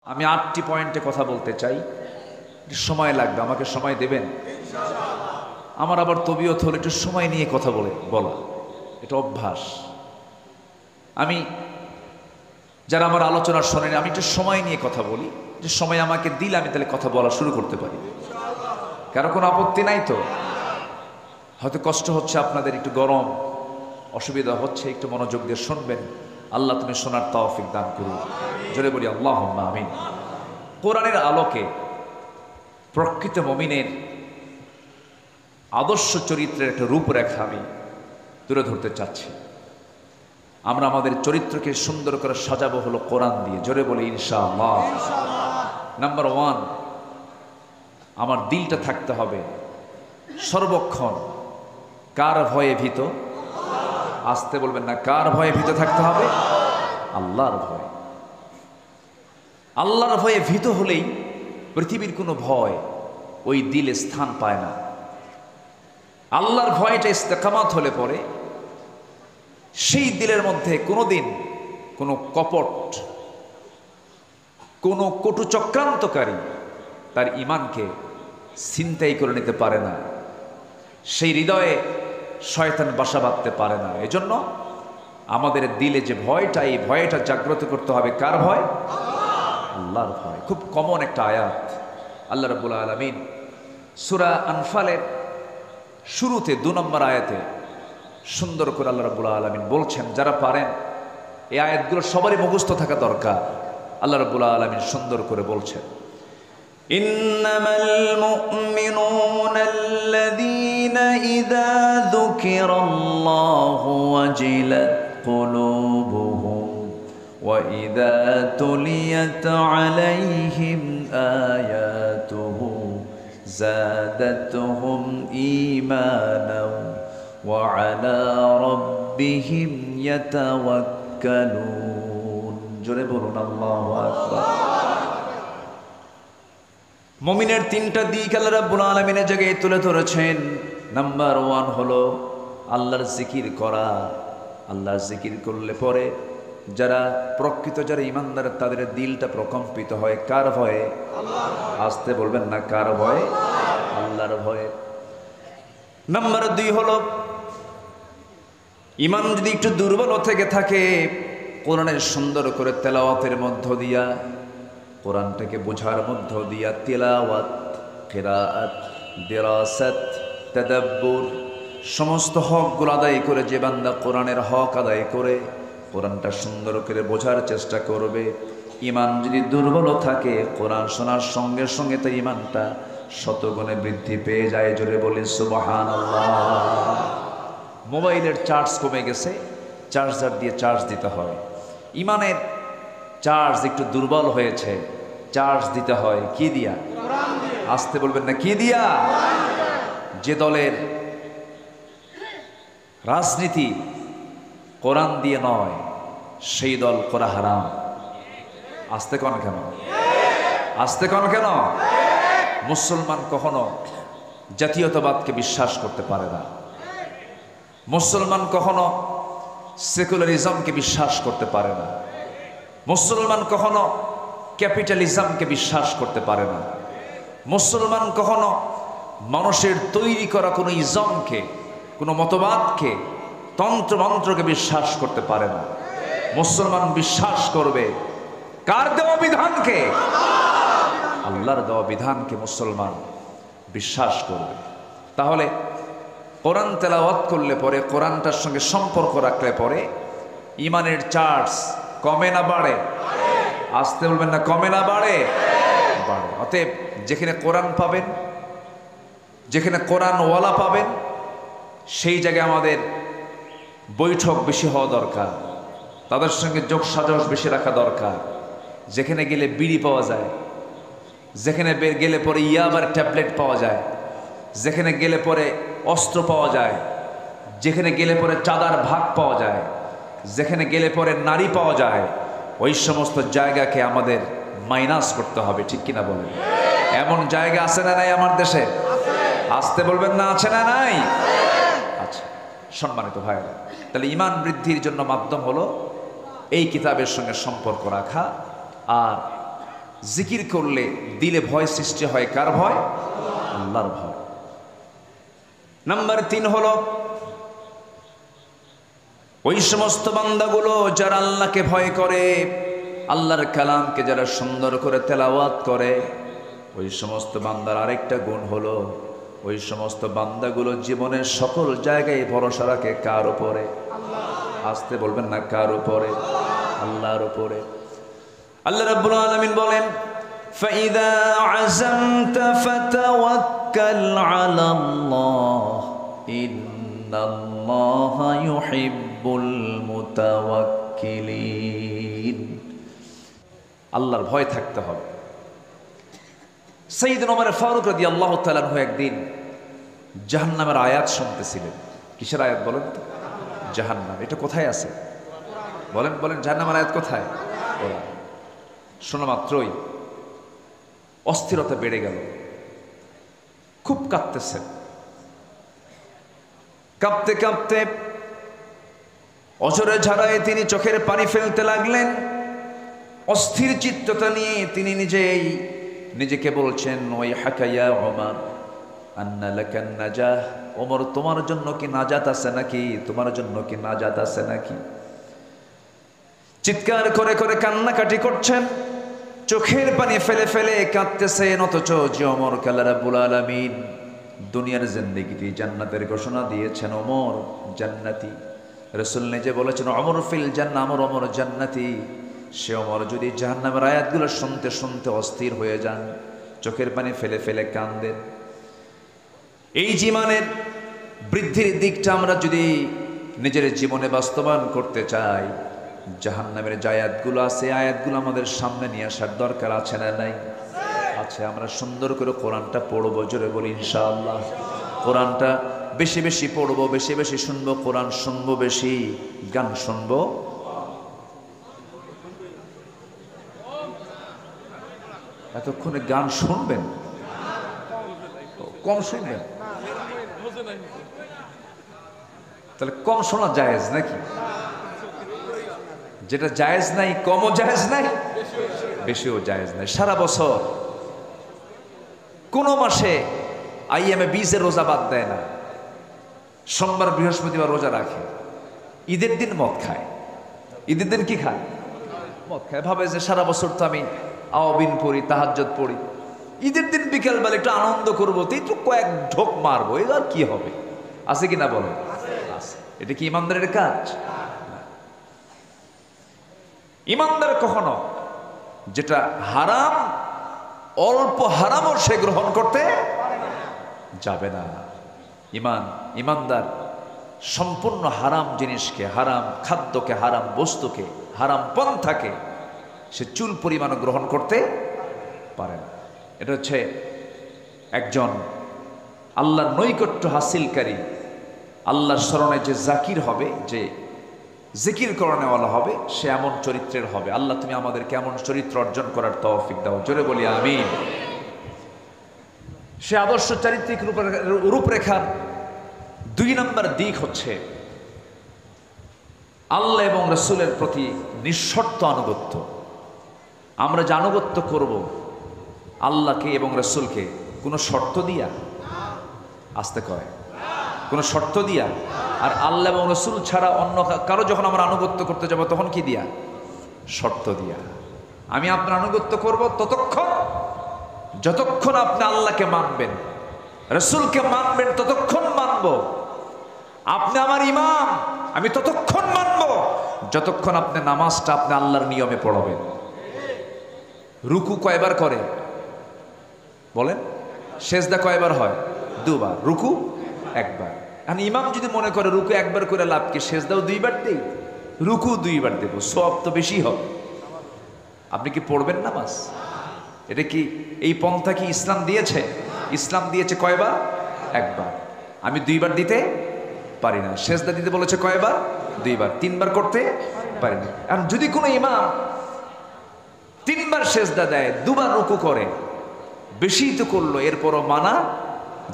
আমি 8টি পয়েন্টে কথা বলতে চাই, সময় লাগবে, আমাকে সময় দেবেন? আমার আবার তবিয়ত হলো একটু সময় নিয়ে কথা বলা, এটা অভ্যাস। আমি যারা আমার আলোচনা শোনেন, আমি একটু সময় নিয়ে কথা বলি, যে সময় আমাকে দিলে আমি তাহলে কথা বলা শুরু করতে পারি। কারো কোনো আপত্তি নাই তো? হয়তো কষ্ট হচ্ছে আপনাদের, একটু গরম, অসুবিধা হচ্ছে, একটু মনোযোগ দিয়ে শুনবেন। আল্লাহ তুমি শোনার তৌফিক দান করুন, জোরে বলি আল্লাহুম্মা আমিন। কোরআনের আলোকে প্রকৃত মুমিনের আদর্শ চরিত্রের একটা রূপরেখা আমি তুলে ধরতে চাচ্ছি। আমরা আমাদের চরিত্রকে সুন্দর করে সাজাবো হলো কোরআন দিয়ে, জোরে বলি ইনশাআল্লাহ। নাম্বার 1, আমার দিলটা থাকতে হবে সর্বক্ষণ কার ভয়ে ভীত? আসতে বলবেন না, কার ভয়ে ভীত থাকতে হবে? আল্লাহর ভয়ে। আল্লাহর ভয়ে ভীত হলেই পৃথিবীর কোনো ভয় ওই দিলে স্থান পায় না। আল্লাহর ভয়টা ইস্তেকামাত হলে পরে সেই দিলের মধ্যে কোনোদিন কোনো কপট, কোনো কটু চক্রান্তকারী তার ঈমানকে ছিনতাই করে নিতে পারে না, সেই হৃদয়ে শয়তান বাসা বাঁধতে পারে না। এজন্য আমাদের দিলে যে ভয়টা, এই ভয়টা জাগ্রত করতে হবে। কার ভয়? আল্লাহর ভয়। খুব কমন একটা আয়াত। আল্লাহ রাব্বুল আলামিন সূরা আনফালের শুরুতে 2 নম্বর আয়াতে সুন্দর করে আল্লাহ রাব্বুল আলামিন বলছেন, যারা পারেন এই আয়াতগুলো সবারই মুখস্থ থাকা দরকার। আল্লাহ রাব্বুল আলামিন সুন্দর করে বলছেন, ইন্নামাল মুমিনুনা আল্লাযীনা ইযা যুকিরাল্লাহু ওয়াজিলাত কুলুবুহুম ওয়া ইযা তুলিয়াত আলাইহিম আয়াতুহু যাদাতুহুম ঈমানাও ওয়া আলা রাব্বিহিম ইয়াতাওয়াক্কালুন। জোরে বলুন আল্লাহু আকবার। মুমিনের 3টা দিক আল্লাহ রাব্বুল আলামিনের জায়গায় তুলে ধরেছেন। নাম্বার 1 হলো আল্লাহর জিকির করা। আল্লাহর জিকির করলে পরে যারা প্রকৃত, যারা ঈমানদার, তাদের দিলটা প্রকম্পিত হয়। কার ভয়ে? আসতে বলবেন না, কার ভয়ে? আল্লাহর ভয়ে। নাম্বার 2 হলো ঈমান যদি একটু দুর্বল থেকে থাকে, কোরআনের সুন্দর করে তেলাওয়াতের মধ্য দিয়া, কোরআনটাকে বোঝার মধ্য দিয়া, তিলাওয়াত, কিরাআত, দিরাসাত, তাদাব্বুর, সমস্ত হকগুলো আদায় করে যে বান্দা কোরআনের হক আদায় করে কোরআনটা সুন্দর করে বোঝার চেষ্টা করবে, ঈমান যদি দুর্বল থাকে, কোরআন শোনার সঙ্গে সঙ্গে তো ঈমানটা শতগুণে বৃদ্ধি পেয়ে যায়। জোরে বলি সুবহানাল্লাহ। মোবাইলের চার্জ কমে গেছে, চার্জার দিয়ে চার্জ দিতে হয়। ঈমানের চার্জ একটু দুর্বল হয়েছে, চার্জ দিতে হয় কি দিয়া? আসতে বলবেন না, কি দিয়া? যে দলের রাজনীতি কোরআন দিয়ে নয়, সেই দল করা হারাম। আসতে কন কেন? আসতে কন কেন? মুসলমান কখনো জাতীয়তাবাদকে বিশ্বাস করতে পারে না। মুসলমান কখনো সেকুলারিজমকে বিশ্বাস করতে পারে না। মুসলমান কখনো ক্যাপিটালিজমকে বিশ্বাস করতে পারে না। মুসলমান কখনো মানুষের তৈরি করা কোনো ইজমকে, কোনো মতবাদকে, তন্ত্রমন্ত্রকে বিশ্বাস করতে পারে না। মুসলমান বিশ্বাস করবে কার দেওয়া বিধানকে? আল্লাহর দেওয়া বিধানকে মুসলমান বিশ্বাস করবে। তাহলে কোরআন তেলাওয়াত করলে পরে, কোরআনটার সঙ্গে সম্পর্ক রাখলে পরে ঈমানের চার্জ কমে না বাড়ে? আসতে বলবেন না, কমে না বাড়ে? বাড়ে। অতএব যেখানে কোরআন পাবেন, যেখানে কোরআনওয়ালা পাবেন, সেই জায়গায় আমাদের বৈঠক বেশি হওয়া দরকার, তাদের সঙ্গে যোগ সাজস বেশি রাখা দরকার। যেখানে গেলে বিড়ি পাওয়া যায়, যেখানে গেলে পরে ইয়াবার ট্যাবলেট পাওয়া যায়, যেখানে গেলে পরে অস্ত্র পাওয়া যায়, যেখানে গেলে পরে চাঁদার ভাগ পাওয়া যায়, যেখানে গেলে পরে নারী পাওয়া যায়, ওই সমস্ত জায়গাকে আমাদের মাইনাস করতে হবে। ঠিক কিনা বলেন? এমন জায়গা আছে না নাই আমার দেশে? আসতে বলবেন না, আছে না নাই? আচ্ছা, সম্মানিত ভাইরা, তাহলে ঈমান বৃদ্ধির জন্য মাধ্যম হলো এই কিতাবের সঙ্গে সম্পর্ক রাখা আর জিকির করলে দিলে ভয় সৃষ্টি হয়, কার ভয়? আল্লাহর ভয়। নাম্বার 3 হলো ওই সমস্ত বান্দাগুলো যারা আল্লাহকে ভয় করে, আল্লাহর কালামকে যারা সুন্দর করে তেলাওয়াত করে, ওই সমস্ত বান্দার আরেকটা গুণ হলো ওই সমস্ত বান্দাগুলো জীবনের সকল জায়গায় ভরসা রাখে কার উপরে? আসতে বলবেন না, কার উপরে? আল্লাহর উপরে। আল্লাহ রাব্বুল আলামিন বলেন, ফাইদা আযামতা ফাতাওয়াক্কাল আলাল্লাহ ইন্নাল্লাহা ইউহিব্বুল মুতাওয়াক্কিলিন। আল্লাহর ভয় থাকতে হবে। সাইয়েদনা ওমর ফারুক রাদিয়াল্লাহু তাআলা আনহু একদিন জাহান্নামের আয়াত শুনতেছিলেন। কিসের আয়াত বলেন তো? জাহান্নাম। এটা কোথায় আছে বলেন? বলেন জাহান্নামের আয়াত কোথায়? শোনা মাত্রই অস্থিরতা বেড়ে গেল, খুব কাঁদতেছেন। কাঁপতে কাঁপতে অঝরে ঝাড়ায় তিনি চোখের পানি ফেলতে লাগলেন। অস্থির চিত্ততা নিয়ে তিনি নিজেকে বলছেন, ওই হাকাইয়া ওমর আন্না লাকান নাজাহ। ওমর, তোমার জন্য কি নাজাত আছে নাকি? তোমার জন্য কি নাজাত আছে নাকি? চিৎকার করে করে কান্নাকাটি করছেন, চোখের পানি ফেলে ফেলে কাঁদতেছেন। অথচ যে ওমরকে আল্লাহ রাব্বুল আলামিন দুনিয়ার জিন্দেগিতে জান্নাতের ঘোষণা দিয়েছেন, ওমর জান্নাতি। রাসূল নিজে বলেছেন, ওমর ফিল জান্নাহ, ওমর জান্নাতি। সে ওমর যদি জাহান্নামের আয়াতগুলো শুনতে শুনতে অস্থির হয়ে যান, চোখের পানি ফেলে ফেলে কাঁদেন। এই জীবনের বৃদ্ধির দিকটা আমরা যদি নিজের জীবনে বাস্তবায়ন করতে চাই, জাহান্নামের যে আয়াতগুলো আছে, আয়াতগুলো আমাদের সামনে নিয়ে আসার দরকার আছে না নাই? আছে। আমরা সুন্দর করে কোরআনটা পড়বো, জোরে বলি ইনশাআল্লাহ। কোরআনটা বেশি বেশি পড়বো, বেশি বেশি শুনবো, কোরআন শুনবো বেশি, গান শুনবো। এতক্ষণে গান শুনবেন, কম শুনবেন? তাহলে কম শোনা জায়েজ নাকি? যেটা জায়েজ নাই, কমও জায়েজ নাই, বেশিও জায়েজ নাই। সারা বছর কোন মাসে আইএমএ 20 রোজা বাদ দেয় না, সোমবার বৃহস্পতিবার রোজা রাখে, ঈদের দিন মদ খায়। ঈদের দিন কি খায়? মদ খায়। ভাবে যে সারা বছর তো আমি আওয়াবিন পড়ি, তাহাজ্জুদ পড়ি, ঈদের দিন বিকেলবেলা একটু আনন্দ করবো, তো একটু কয়েক ঢোক মারবো, এবার কি হবে? আছে কিনা বলো? এটা কি ইমানদারের কাজ? ইমানদার কখনো যেটা হারাম, অল্প হারামও সে গ্রহণ করতে যাবে না। ইমানদার সম্পূর্ণ হারাম জিনিসকে, হারাম খাদ্যকে, হারাম বস্তুকে, হারাম পন্থাকে সে চুল পরিমাণও গ্রহণ করতে পারে না। এটা হচ্ছে একজন আল্লাহর নৈকট্য হাসিলকারী, আল্লাহর স্মরণে যে জাকির হবে, যে জিকির করণেওয়ালা হবে, সে এমন চরিত্রের হবে। আল্লাহ তুমি আমাদের কেমন চরিত্র অর্জন করার তৌফিক দাও, জোরে বলি আমিন। সে আদর্শ চারিত্রিক রূপরেখার 2 নম্বর দিক হচ্ছে আল্লাহ এবং রাসূলের প্রতি নিঃশর্ত আনুগত্য। আমরা যে আনুগত্য করব আল্লাহকে এবং রাসূলকে, কোনো শর্ত দিয়া, আসতে কয়, কোনো শর্ত দিয়া। আর আল্লাহ এবং রাসূল ছাড়া অন্য কারো যখন আমরা আনুগত্য করতে যাব, তখন কি দিয়া? শর্ত দিয়া। আমি আপনার আনুগত্য করব ততক্ষণ যতক্ষণ আপনি আল্লাহকে মানবেন, রাসূলকে মানবেন, ততক্ষণ মানব। আপনি আমার ইমাম, আমি ততক্ষণ মানব যতক্ষণ আপনি নামাজটা আপনি আল্লাহর নিয়মে পড়াবেন। রুকু কয়বার করে বলেন? সেজদা কয়বার হয়? 2 বার। রুকু 1 বার। আর ইমাম যদি মনে করে রুকু 1 বার করে লাভ কি, সেজদাও 2 বার দেই, রুকু 2 বার দেব, সওয়াব তো বেশি হবে। আপনি কি পড়বেন নামাজ? এটা কি, এই পন্থা কি ইসলাম দিয়েছে? ইসলাম দিয়েছে কয়বার? 1 বার। আমি 2 বার দিতে পারি না। সেজদা দিতে বলেছে কয়বার? 2 বার। 3 বার করতে পারি না। আর যদি কোনো ইমাম 3 বার সেজদা দেয়, 2 বার রুকু করে, বেশি তো করলো, এরপরও মানা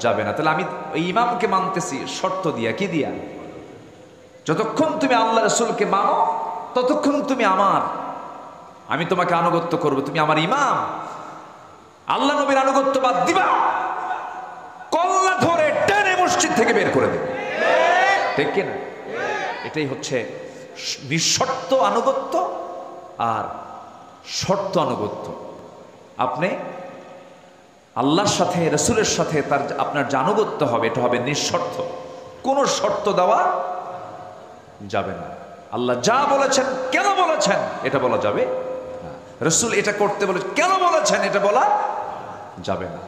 যাবে না। তাহলে আমি ওই ইমামকে মানতেছি শর্ত দিয়া, কি দিয়া? যতক্ষণ তুমি আল্লাহ রাসূলকে মানো ততক্ষণ তুমি আমার আমি তোমাকে আনুগত্য করব, তুমি আমার ইমাম। আল্লাহ নবীর আনুগত্য বাদ দিবা, কল্লা ধরে টেনে মসজিদ থেকে বের করে দেবে, ঠিক কিনা? এটাই হচ্ছে নিঃশর্ত আনুগত্য আর শর্ত আনুগত্য। আপনি আল্লাহর সাথে রাসূলের সাথে তার আপনার যে আনুগত্য হবে এটা হবে নিঃশর্ত, কোনো শর্ত দেওয়া যাবে না। আল্লাহ যা বলেছেন কেন বলেছেন এটা বলা যাবে না, রাসূল এটা করতে বলে কেন বলেছেন এটা বলা যাবে না।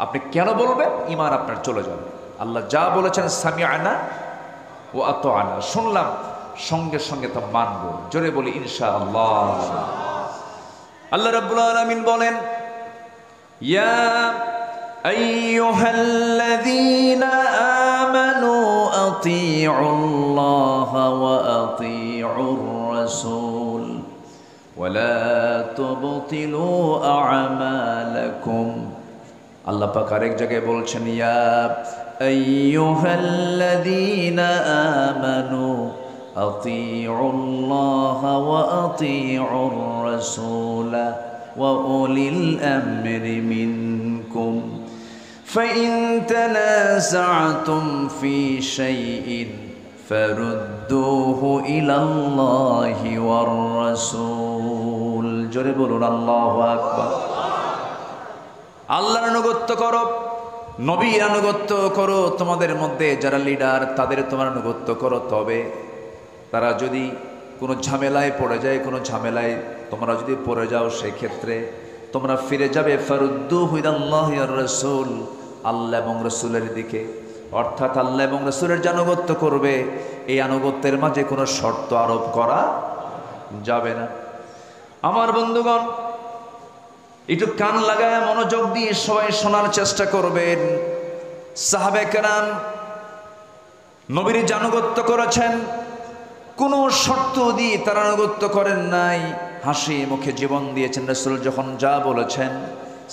আপনি কেন বলবেন, ঈমান আপনার চলে যাবে। আল্লাহ যা বলেছেন সামিআনা ওয়া আতাআনা, শুনলাম সঙ্গে সঙ্গে তা মানব। জোরে বলি ইনশাআল্লাহ। আল্লাহ রাব্বুল আলামিন বলেন, ইয়া আইয়ুহাল্লাযীনা আমানু আতিউল্লাহা ওয়া আতিউর রাসূল ওয়া লা তুবতিলু আ'মালাকুম। আল্লাহ পাক আরেক জায়গায় বলছেন, ইয়া আইয়ুহাল্লাযীনা আমানু আতিউল্লাহা ওয়া আতিউর রাসূলা ওয়া উলিল আমরি মিনকুম ফাইন তানাযা'তুম ফি শাইইন ফারুদ্দুহু ইলাল্লাহি ওয়ার রাসূল। জোরে বলুন আল্লাহু আকবার। আল্লাহর আনুগত্য করো, নবীর আনুগত্য করো, তোমাদের মধ্যে যারা লিডার তাদের তোমার আনুগত্য করো। তবে তারা যদি কোনো ঝামেলায় পড়ে যায়, কোনো ঝামেলায় তোমরা যদি পড়ে যাও, সেক্ষেত্রে তোমরা ফিরে যাবে ফারুদ্দুহু ইলাল্লাহি ওয়ার রাসূল, আল্লাহ এবং রাসূলের দিকে। অর্থাৎ আল্লাহ এবং রাসূলের যে আনুগত্য করবে, এই আনুগত্যের মাঝে কোনো শর্ত আরোপ করা যাবে না। আমার বন্ধুগণ, একটু কান লাগায় মনোযোগ দিয়ে সবাই শোনার চেষ্টা করবেন। সাহাবে কেরাম নবীর যে আনুগত্য করেছেন, কোনো শর্ত দিয়ে তার আনুগত্য করেন নাই, হাসি মুখে জীবন দিয়েছেন। রাসূল যখন যা বলেছেন,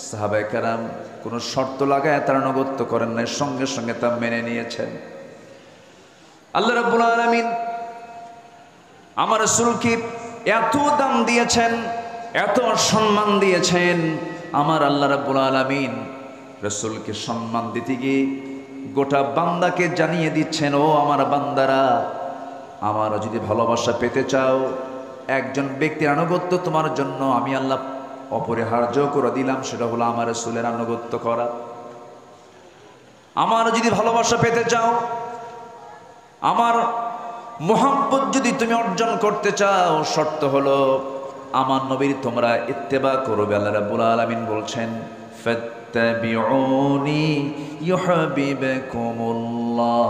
সাহাবে কেরাম কোনো শর্ত লাগায় তার আনুগত্য করেন নাই, সঙ্গে সঙ্গে তা মেনে নিয়েছেন। আল্লাহ রাব্বুল আলামিন আমার রাসূলকে এত দাম দিয়েছেন, এত সম্মান দিয়েছেন। আমার আল্লাহ রাব্বুল আলামিন রাসূলকে সম্মান দিতে গিয়ে গোটা বান্দাকে জানিয়ে দিচ্ছেন, ও আমার বান্দারা, আমার যদি ভালোবাসা পেতে চাও, একজন ব্যক্তির আনুগত্য তোমার জন্য আমি আল্লাহ অপরিহার্য করে দিলাম, সেটা হলো আমার রাসূলের আনুগত্য করা। আমার যদি ভালোবাসা পেতে চাও, আমার মুহাব্বত যদি তুমি অর্জন করতে চাও, শর্ত হলো আমার নবীর তোমরা ইত্তেবা করবে। আল্লাহ রাব্বুল আলামিন বলছেন, ফাত্তাবিউনি ইউহিব্বুকুমুল্লাহ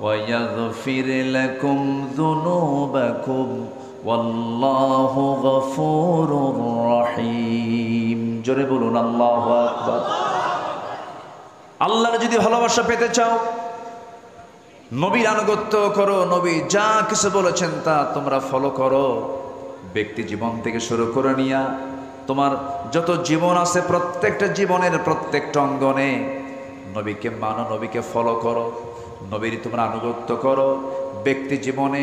ওয়া ইয়াগফির লাকুম যুনুবাকুম ওয়াল্লাহু গফুরুর রহিম। জোরে বলুন আল্লাহু আকবার। আল্লাহর যদি ভালোবাসা পেতে চাও, নবীর আনুগত্য করো, নবী যা কিছু বলেছেন তা তোমরা ফলো করো। ব্যক্তি জীবন থেকে শুরু করে নিয়া তোমার যত জীবন আছে, প্রত্যেকটা জীবনের প্রত্যেকটা অঙ্গনে নবীকে মানো, নবীকে ফলো করো, নবীর তোমরা আনুগত্য করো। ব্যক্তি জীবনে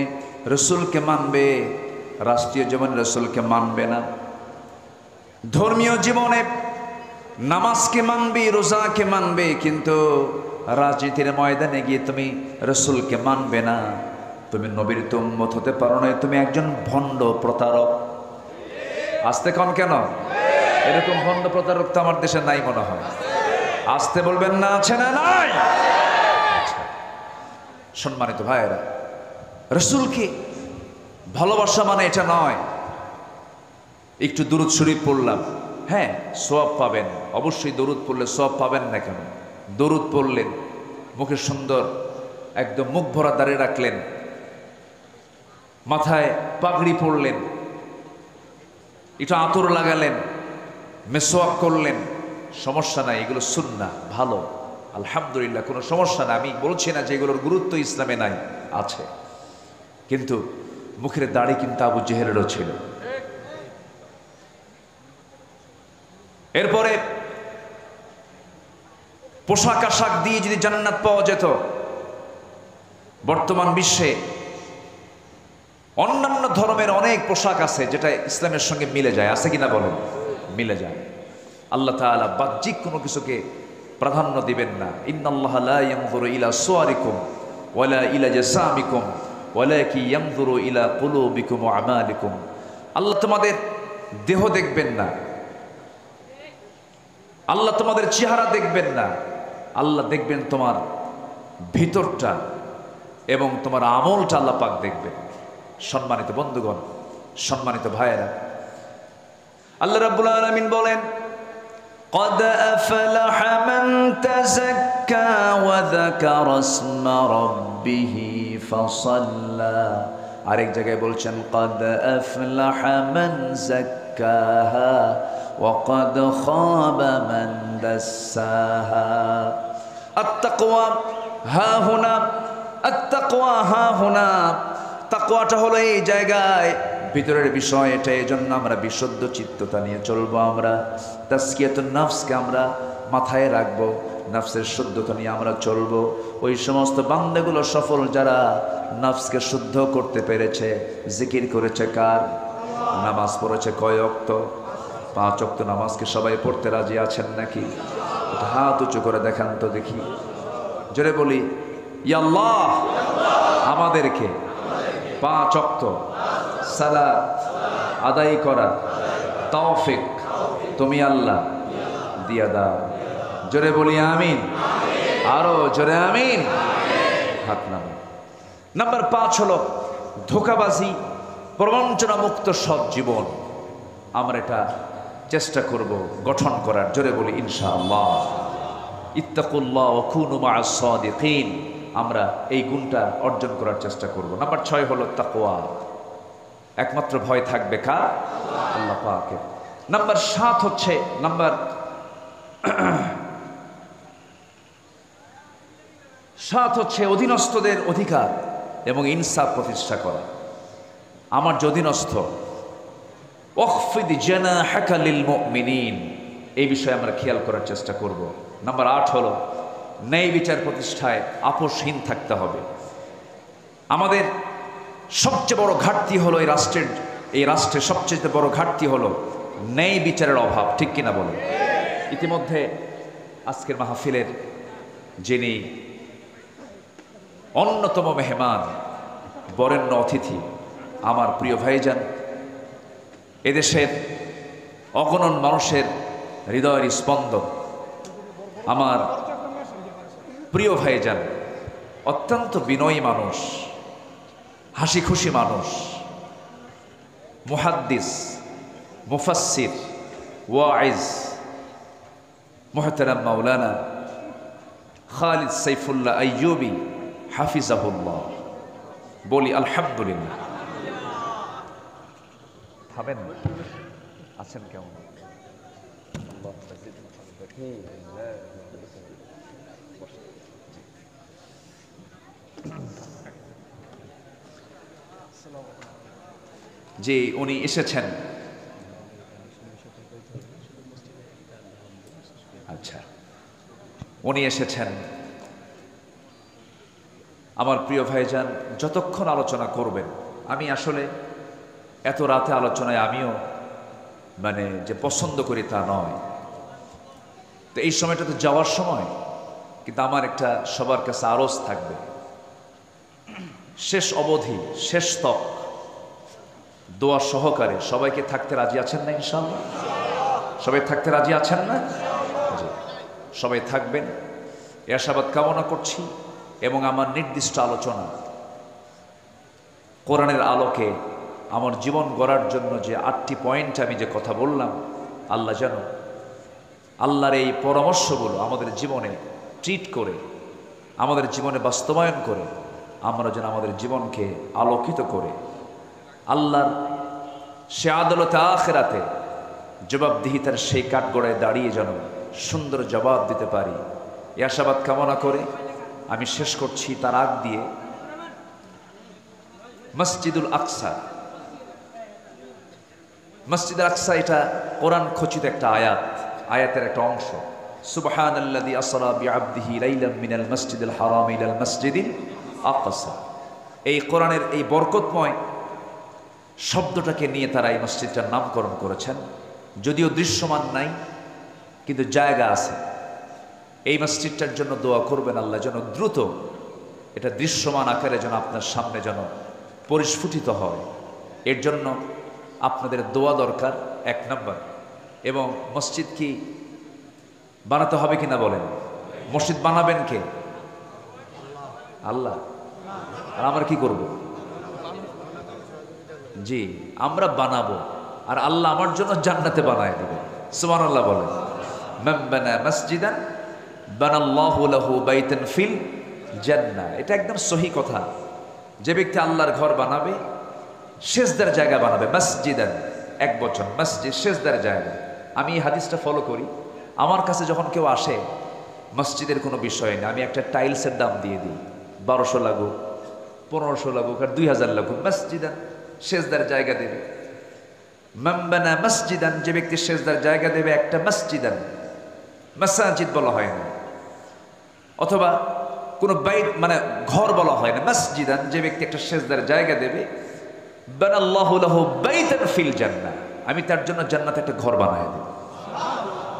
রাসূলকে মানবে, রাষ্ট্রীয় জীবনে রাসূলকে মানবে না। ধর্মীয় জীবনে নামাজকে মানবে, রোজাকে মানবে, কিন্তু রাজনীতির ময়দানে গিয়ে তুমি রাসূলকে মানবে না। তুমি নবীর তো উম্মত হতে পারো না, তুমি একজন ভণ্ড প্রতারক। আসতে কন কেন? এরকম ভণ্ড প্রতারক তো আমার দেশে নাই মনে হয়। আসতে বলবেন না, আছে না নাই? সম্মানিত ভাইয়েরা, রাসূলকে ভালোবাসা মানে এটা নয় একটু দুরূদ শরীফ পড়লাম, হ্যাঁ সওয়াব পাবেন, অবশ্যই দরুদ পড়লে সওয়াব পাবেন না কেন? দরুদ পড়লেন, মুখে সুন্দর একদম মুখ ভরা দাঁড়িয়ে রাখলেন, মাথায় পাগড়ি পরলেন, একটু আতর লাগালেন, মেসওয়াক করলেন, সমস্যা নাই, এগুলো সুন্নাহ, ভালো, আলহামদুলিল্লাহ, কোনো সমস্যা না। আমি বলছি না যে এগুলোর গুরুত্ব ইসলামে নাই, আছে। কিন্তু মুখের দাড়ি কিন্তু আবু জেহেলেরও ছিল। এরপরে পোশাক আশাক দিয়ে যদি জান্নাত পাওয়া যেত, বর্তমান বিশ্বে অন্যান্য ধর্মের অনেক পোশাক আছে যেটা ইসলামের সঙ্গে মিলে যায়, আছে কিনা বলেন? মিলে যায়। আল্লাহ তাআলা বাহ্যিক কোনো কিছুকে প্রাধান্য দিবেন না। ইন্নাল্লাহ লা ইয়ানজুরু ইলা সুওয়ারিকুম ওয়ালা ইলা জাসামিকুম ওয়ালাকিন ইয়ানজুরু ইলা কুলুবিকুম ওয়া আমালিকুম। আল্লাহ তোমাদের দেহ দেখবেন না, আল্লাহ তোমাদের চেহারা দেখবেন না, আল্লাহ দেখবেন তোমার ভিতরটা এবং তোমার আমলটা আল্লাহ পাক দেখবেন। সম্মানিত বন্ধুগণ, সম্মানিত ভাইয়েরা, আল্লাহ রাব্বুল আলামিন বলেন قد أفلح من تزكى وذكر اسم ربه فصلى। আরেক জায়গায় বলছেন قد أفلح من زكاها وقد خاب من دساها। التقوى ها هنا، التقوى ها هنا। তাকওয়াটা হলো এই জায়গায়, ভিতরের বিষয় এটা। এই জন্য আমরা বিশুদ্ধ চিত্ততা নিয়ে চলবো। আমরা তাজকিয়াতুন নফসকে আমরা মাথায় রাখবো, নফসের শুদ্ধতা নিয়ে আমরা চলবো। ওই সমস্ত বান্দাগুলো সফল যারা নফসকে শুদ্ধ করতে পেরেছে। জিকির করেছে কার? নামাজ পড়েছে কয় ওয়াক্ত? 5 ওয়াক্ত নামাজকে সবাই পড়তে রাজি আছেন নাকি? হাত উঁচু করে দেখান তো দেখি, জোরে বলি ইয়া আল্লাহ, আমাদেরকে 5 ওয়াক্ত সালাত আদায় করা তৌফিক তুমি আল্লাহ দিয়া দাও। জোরে বলি আমিন, আরো জোরে আমিন। হাত নামা। নাম্বার 5 হলো ধোঁকাবাজি, প্রবঞ্চনা মুক্ত সৎ জীবন। আমরা এটা চেষ্টা করব গঠন করার। জোরে বলি ইনশাআল্লাহ। ইত্তাকুল্লাহ ওয়া কুনু মা'আস সাদিকিন। আমরা এই গুণটা অর্জন করার চেষ্টা করব। নাম্বার 6 হলো তাকওয়া। একমাত্র ভয় থাকবে কার? আল্লাহ পাকের। নাম্বার 7 হচ্ছে নাম্বার 7 হচ্ছে অধীনস্থদের অধিকার এবং ইনসাফ প্রতিষ্ঠা করা। আমার যে অধীনস্থ, ওয়াখফিদ জানাহাকা লিল মুমিনিন, এই বিষয়ে আমরা খেয়াল করার চেষ্টা করব। নাম্বার 8 হলো ন্যায় বিচার প্রতিষ্ঠায় আপোষহীন থাকতে হবে। আমাদের সবচেয়ে বড় ঘাটতি হলো এই রাষ্ট্রের সবচেয়ে বড় ঘাটতি হলো ন্যায় বিচারের অভাব। ঠিক কিনা বলেন? ইতিমধ্যে আজকের মাহফিলের যিনি অন্যতম মেহমান, বরেণ্য অতিথি, আমার প্রিয় ভাইজান, এদেশের অগণন মানুষের হৃদয়ের স্পন্দন, আমার প্রিয় ভাইজান, অত্যন্ত বিনয়ী মানুষ, হাসি খুশি মানুষ, মুহাদ্দিস, মুফাসসির, ওয়াইজ, মুহতারাম মাওলানা খালিদ সাইফুল্লাহ আইয়ুবী হাফিজাহুল্লাহ। বলি আলহামদুলিল্লাহ। থামেন, আছেন কেমন? যে উনি এসেছেন, আচ্ছা উনি এসেছেন। আমার প্রিয় ভাইজান যতক্ষণ আলোচনা করবেন, আমি আসলে এত রাতে আলোচনায় আমিও যে পছন্দ করি তা নয়, তো এই সময়টা তো যাওয়ার সময়। কিন্তু আমার একটা সবার কাছে আরজ থাকবে, শেষ অবধি, শেষ তক দোয়া সহকারে সবাইকে থাকতে রাজি আছেন না? ইনশাআল্লাহ সবাই থাকতে রাজি আছেন না? সবাই থাকবেন এ আশাবাদ কামনা করছি। এবং আমার নির্দিষ্ট আলোচনা কোরআনের আলোকে আমার জীবন গড়ার জন্য যে 8টি পয়েন্ট আমি যে কথা বললাম, আল্লাহ যেন আল্লাহর এই পরামর্শগুলো আমাদের জীবনে ট্রিট করে, আমাদের জীবনে বাস্তবায়ন করে, আমরা যেন আমাদের জীবনকে আলোকিত করে আল্লাহর সে আদালতে আখিরাতে জবাবদিহিতার সেই কাঠগড়ায় দাঁড়িয়ে যেন সুন্দর জবাব দিতে পারি, এ আশাবাদ কামনা করে আমি শেষ করছি। তার আগ দিয়ে মসজিদুল আকসা, মসজিদ আকসা এটা কোরআন খচিত একটা আয়াতের একটা অংশ। সুবহানাল্লাযী আসরা বিআবদিহি লাইলাম মিনাল মসজিদিল হারাম ইলাল মসজিদিল আকসা। এই কোরআনের এই বরকতময় শব্দটাকে নিয়ে তারা এই মসজিদটার নামকরণ করেছেন। যদিও দৃশ্যমান নাই, কিন্তু জায়গা আছে। এই মসজিদটার জন্য দোয়া করবেন, আল্লাহ যেন দ্রুত এটা দৃশ্যমান আকারে যেন আপনার সামনে যেন পরিস্ফুটিত হয়। এর জন্য আপনাদের দোয়া দরকার 1 নম্বর। এবং মসজিদ কি বানাতে হবে কিনা বলেন? মসজিদ বানাবেন কে? আল্লাহ। আর আমরা কি করব? জি, আমরা বানাবো, আর আল্লাহ আমার জন্য জান্নাতে বানায় দেবে। সুবহানাল্লাহ বলেন। মান বানা মসজিদান বানাল্লাহু লাহু বাইতান ফিল জান্নাহ। এটা একদম সহি কথা। যে ব্যক্তি আল্লাহর ঘর বানাবে, সেজদার জায়গা বানাবে, মসজিদান এক বচন, মসজিদ সেজদার জায়গা। আমি এই হাদিসটা ফলো করি। আমার কাছে যখন কেউ আসে, মসজিদের কোনো বিষয় না, আমি একটা টাইলসের দাম দিয়ে দিই, 1200 লাগুক, 1500 লাগুক, আর 2000 লাগুক, মসজিদান সেজদার জায়গা দেবে। মান বানা মসজিদান, যে ব্যক্তি সেজদার জায়গা দেবে একটা, মসজিদান মাসাজিদ বলা হয় না, অথবা কোনো বাইত মানে ঘর বলা হয় না, মসজিদান যে ব্যক্তি একটা সেজদার জায়গা দেবে, বানাল্লাহু লাহু বাইতান ফিল জান্নাহ, আমি তার জন্য জান্নাতে একটা ঘর বানায় দেব।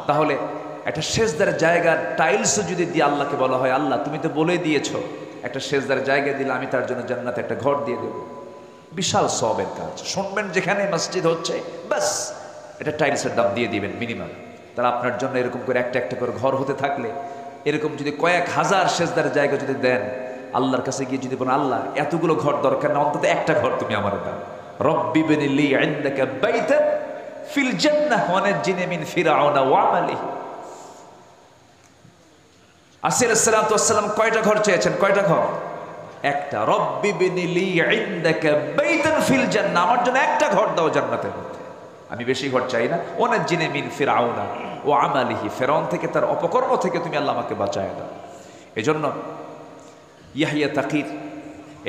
তাহলে একটা সেজদার জায়গার টাইলসও যদি দিয়ে আল্লাহকে বলা হয়, আল্লাহ তুমি তো বলে দিয়েছো একটা সেজদার জায়গা দিলে আমি তার জন্য জান্নাতে একটা ঘর দিয়ে দেব, বিশাল সওয়াবের কাজ। শুনবেন যেখানে মসজিদ হচ্ছে, বাস এটা টাইলসের দাম দিয়ে দিবেন মিনিমাম। তারা আপনার জন্য এরকম করে একটা একটা করে ঘর হতে থাকলে, এরকম যদি কয়েক হাজার সেজদার জায়গা যদি দেন, আল্লাহর কাছে গিয়ে যদি বলেন, আল্লাহ এতগুলো ঘর দরকার না, অন্তত একটা ঘর তুমি আমার দাও। রব্বি বিনি লি ইনদাকা বাইতান ফিল জান্নাহ ওয়া নাজ্জিনি মিন ফিরআউনা ওয়া আমালিহি। আসিফ আলাইহিস সালাতু ওয়াস সালাম কয়টা ঘর চেয়েছেন? কয়টা ঘর? একটা। রব্বি বিনি লি ইনদাকা বাইতান ফিল জান্নাহ, আমার জন্য একটা ঘর দাও জান্নাতের মধ্যে, আমি বেশি ঘর চাই না। ওয়া নাজ্জিনি মিন ফিরআউনা ওয়া আমালিহি, ফিরআউন থেকে তার অপকর্ম থেকে তুমি আল্লাহ আমাকে বাঁচায় দাও। এজন্য ইয়াহিয়া তাকির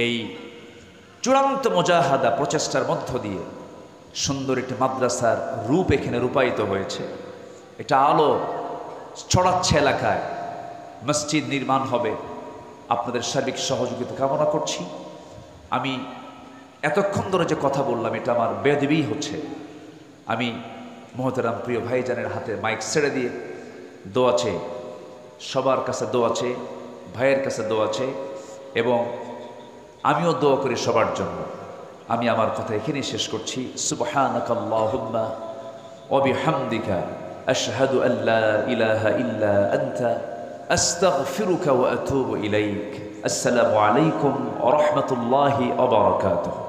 এই চূড়ান্ত মুজাহাদা প্রচেষ্টার মধ্য দিয়ে সুন্দর একটি মাদ্রাসার রূপ এখানে রূপায়িত হয়েছে। এটা আলো ছড়াচ্ছে এলাকায়, মসজিদ নির্মাণ হবে। আপনাদের সার্বিক সহযোগিতা কামনা করছি। আমি এতক্ষণ ধরে যে কথা বললাম, এটা আমার বেয়াদবি হচ্ছে। আমি মোহতারাম প্রিয় ভাইজানের হাতে মাইক ছেড়ে দিয়ে দোয়া চেয়ে, সবার কাছে দোয়া চেয়ে, ভাইয়ের কাছে দোয়া চেয়ে, এবং আমিও দোয়া করি সবার জন্য। আমি আমার কথা এখানেই শেষ করছি। সুবহানাকাল্লাহুম্মা ওয়া বিহামদিকা আশহাদু আল্লা ইলাহা ইল্লা আনতা আস্তাগফিরুকা ওয়া আতুবু ইলাইক। আসসালামু আলাইকুম ওয়া রাহমাতুল্লাহি ওয়া বারাকাতুহু।